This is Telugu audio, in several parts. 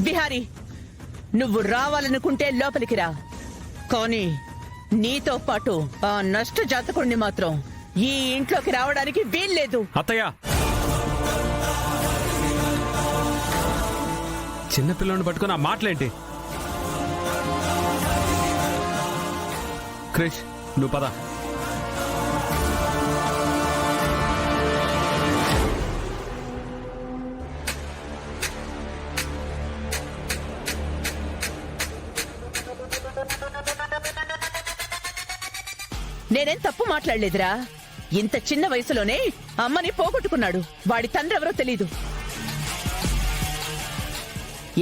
బిహారీ, నువ్వు రావాలనుకుంటే లోపలికి రా. కానీ నీతో పాటు ఆ నష్ట జాతకుణ్ణి మాత్రం ఈ ఇంట్లోకి రావడానికి వీల్లేదు. అత్తయ్య, చిన్నపిల్లని పట్టుకుని ఆ మాటలేంటి? క్రిష్, నువ్వు పద. నేనేం తప్పు మాట్లాడలేదురా. ఇంత చిన్న వయసులోనే అమ్మని పోగొట్టుకున్నాడు. వాడి తండ్రి ఎవరో తెలీదు.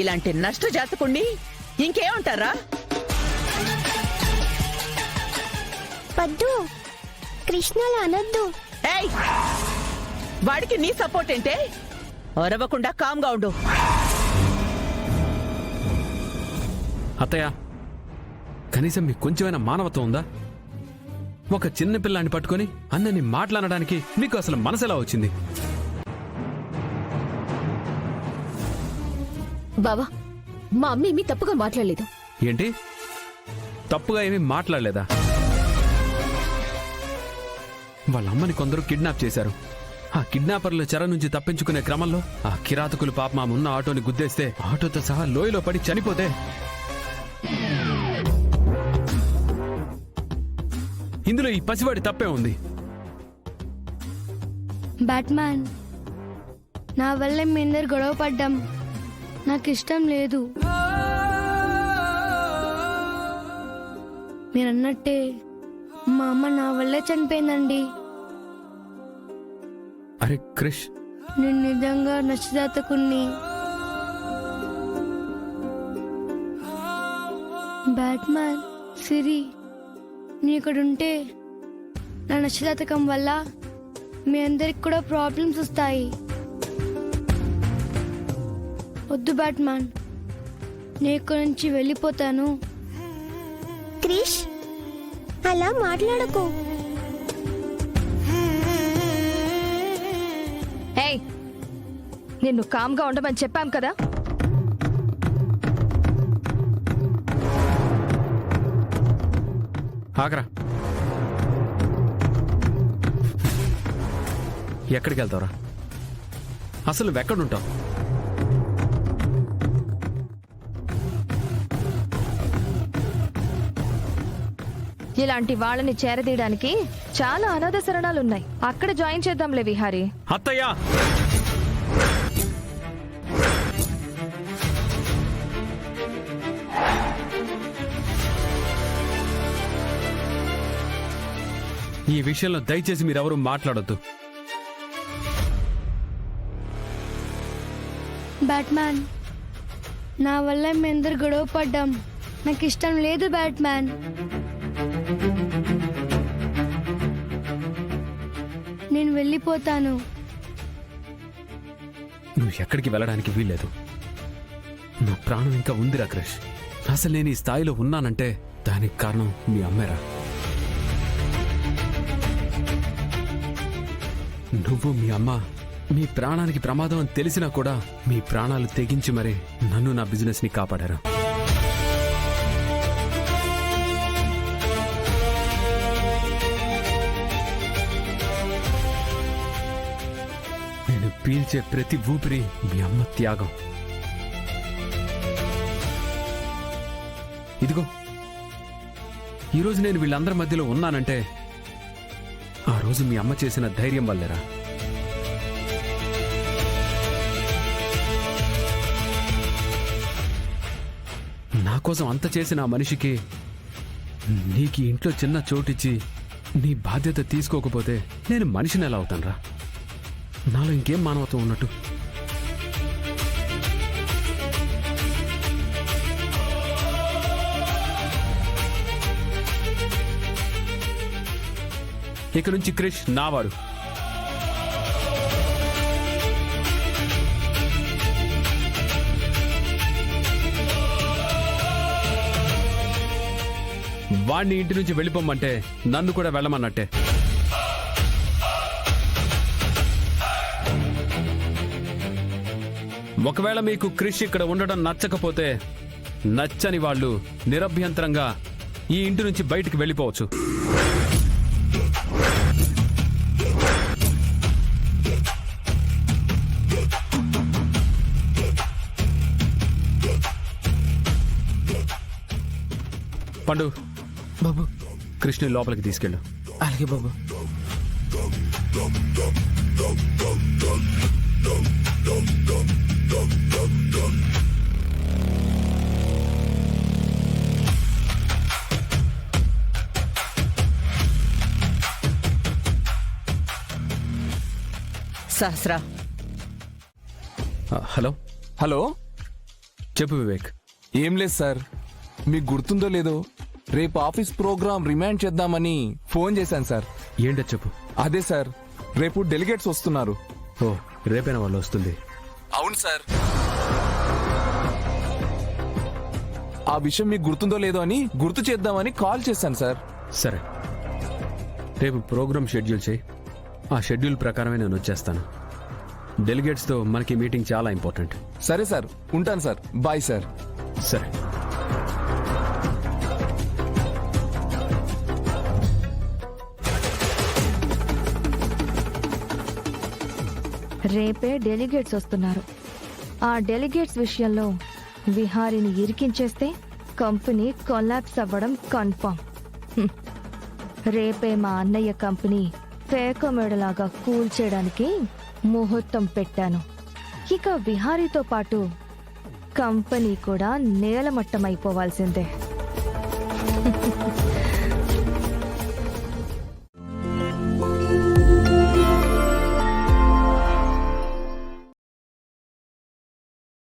ఇలాంటి నష్ట జాతకుణ్ణి ఇంకేమంటారా? పద్దు, కృష్ణలా అనొద్దు. ఏయ్, వాడికి నీ సపోర్ట్ ఏంటే? అరవకుండా కామ్గా ఉండు. అత్తయ్య, కనీసం మీకు కొంచెమైనా మానవత్వం ఉందా? ఒక చిన్న పిల్లాన్ని పట్టుకొని అన్నని మాట్లాడడానికి మీకు అసలు మనసు ఎలా వచ్చింది? బావా, మా అమ్మ ఏమీ తప్పుగా మాట్లాడలేదు. ఏంటి? తప్పుగా ఏమీ మాట్లాడలేదా? వాళ్ళ అమ్మని కొందరు కిడ్నాప్ చేశారు. ఆ కిడ్నాపర్ల చెర నుంచి తప్పించుకునే క్రమంలో ఆ కిరాతకులు పాపం ఆమె ఉన్న ఆటోని గుద్దేస్తే ఆటోతో సహా లోయలో పడి చనిపోతే ఇందులో ఈ పసివాడి తప్పే ఉంది. బ్యాట్మ్యాన్, నా వల్ల మీ అందరు గొడవ పడ్డాం. నాకు ఇష్టం లేదు. మీరన్నట్టే మా అమ్మ నా వల్లే చనిపోయిందండి. అరే క్రిష్, నేను నిజంగా నష్టజాతకుణ్ణి. బ్యాట్మ్యాన్, సిరి, నీ ఇక్కడుంటే నా నష్టజాతకం వల్ల మీ అందరికి కూడా ప్రాబ్లమ్స్ వస్తాయి. వద్దు బ్యాట్మ్యాన్, నేను ఇక్కడి నుంచి వెళ్ళిపోతాను. క్రిష్, అలా మాట్లాడకు. ఏయ్, నిన్ను కామ్గా ఉండమని చెప్పాం కదా. ఆగరా. ఎక్కడికి వెళ్తావురా? అసలు నువ్వెక్కడుంటావు? ఇలాంటి వాళ్ళని చేరదీయడానికి చాలా అనాథ శరణాలున్నాయి. అక్కడ జాయిన్ చేద్దాంలే విహారీ. అత్తయ్య, ఈ విషయంలో దయచేసి మీరెవరూ మాట్లాడొద్దు. బ్యాట్మ్యాన్, నా వల్ల మీ అందరు గొడవ పడ్డాం. నాకు ఇష్టం లేదు బ్యాట్మ్యాన్. నేను వెళ్ళిపోతాను. నువ్వు ఎక్కడికి వెళ్ళడానికి వీల్లేదు. నా ప్రాణం ఇంకా ఉందిరా క్రిష్. అసలు నేను ఈ స్థాయిలో ఉన్నానంటే దానికి కారణం మీ అమ్మేరా. నువ్వు మీ అమ్మ మీ ప్రాణానికి ప్రమాదం అని తెలిసినా కూడా మీ ప్రాణాలు తెగించి మరీ నన్ను నా బిజినెస్ ని కాపాడారు. నేను పీల్చే ప్రతి ఊపిరి మీ అమ్మ త్యాగం. ఇదిగో, ఈరోజు నేను వీళ్ళందరి మధ్యలో ఉన్నానంటే ఆ రోజు మీ అమ్మ చేసిన ధైర్యం వల్లేరా. నా కోసం అంత చేసిన ఆ మనిషికి నీకు ఇంట్లో చిన్న చోటిచ్చి నీ బాధ్యత తీసుకోకపోతే నేను మనిషిని ఎలా అవుతానురా? నాలో ఇంకేం మానవత్వం ఉన్నట్టు? ఇక నుంచి క్రిష్ నావాడు. వాణ్ణి ఇంటి నుంచి వెళ్ళిపోమంటే నన్ను కూడా వెళ్ళమన్నట్టే. ఒకవేళ మీకు క్రిష్ ఇక్కడ ఉండడం నచ్చకపోతే నచ్చని వాళ్ళు నిరభ్యంతరంగా ఈ ఇంటి నుంచి బయటికి వెళ్ళిపోవచ్చు. పండు బాబు. కృష్ణ లోపలికి తీసుకెళ్ళు. అలాగే బాబు. సహస్రా, హలో హలో, చెప్పు వివేక్. ఏం లేదు సార్, మీకు గుర్తుందో లేదో రేపు ఆఫీస్ ప్రోగ్రామ్ రిమైండ్ చేద్దామని ఫోన్ చేశాను సార్. ఏంటో చెప్పు. అదే సార్, రేపు డెలిగేట్స్ వస్తున్నారు. ఓ, రేపైనా వాళ్ళు వస్తుంది. అవును సార్. ఆ విషయం మీకు గుర్తుందో లేదో అని గుర్తు చేద్దామని కాల్ చేశాను సార్. సరే, రేపు ప్రోగ్రామ్ షెడ్యూల్ చేయి. ఆ షెడ్యూల్ ప్రకారమే నేను వచ్చేస్తాను. డెలిగేట్స్తో మనకి మీటింగ్ చాలా ఇంపార్టెంట్. సరే సార్, ఉంటాను సార్. Bye sir. సరే. రేపే డెలిగేట్స్ వస్తున్నారు. ఆ డెలిగేట్స్ విషయంలో విహారీని ఇరికించేస్తే కంపెనీ కొలాప్స్ అవ్వడం కన్ఫర్మ్. రేపే మా అన్నయ్య కంపెనీ పేకమేడలాగా కూల్చేయడానికి ముహూర్తం పెట్టాను. ఇక విహారీతో పాటు కంపెనీ కూడా నేలమట్టమైపోవాల్సిందే.